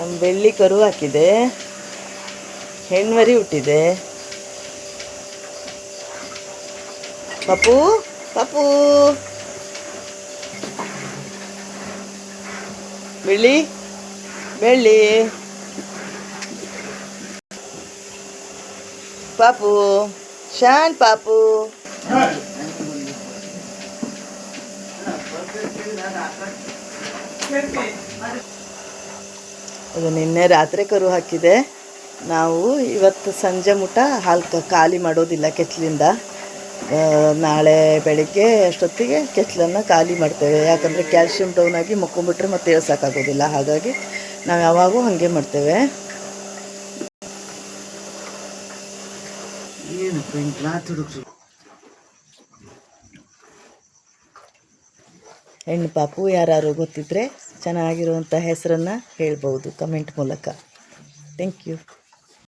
ನಮ್ಮ ಬೆಳ್ಳಿ ಕರು ಹಾಕಿದೆ, ಹೆಣ್ಮರಿ ಹುಟ್ಟಿದೆ. ಪಾಪು ಪಾಪು ಬೆಳ್ಳಿ ಬೆಳ್ಳಿ ಪಾಪು ಶಾನ್ ಪಾಪು. ಅದು ನಿನ್ನೆ ರಾತ್ರಿ ಕರು ಹಾಕಿದೆ. ನಾವು ಇವತ್ತು ಸಂಜೆ ಮುಟ ಹಾಲು ಖಾಲಿ ಮಾಡೋದಿಲ್ಲ ಕೆಚ್ಚಲಿಂದ. ನಾಳೆ ಬೆಳಿಗ್ಗೆ ಅಷ್ಟೊತ್ತಿಗೆ ಕೆಚ್ಚಲನ್ನು ಖಾಲಿ ಮಾಡ್ತೇವೆ. ಯಾಕಂದರೆ ಕ್ಯಾಲ್ಶಿಯಂ ಡೌನ್ ಆಗಿ ಮಕ್ಕೊಂಬಿಟ್ರೆ ಮತ್ತೆ ಏಳ್ಸೋಕ್ಕಾಗೋದಿಲ್ಲ. ಹಾಗಾಗಿ ನಾವು ಯಾವಾಗೂ ಹಾಗೆ ಮಾಡ್ತೇವೆ. ಹೆಣ್ಣು ಪಾಪು ಯಾರು ಗೊತ್ತಿದ್ದರೆ ಚೆನ್ನಾಗಿರುವಂಥ ಹೆಸರನ್ನು ಹೇಳ್ಬೋದು ಕಮೆಂಟ್ ಮೂಲಕ. Thank you.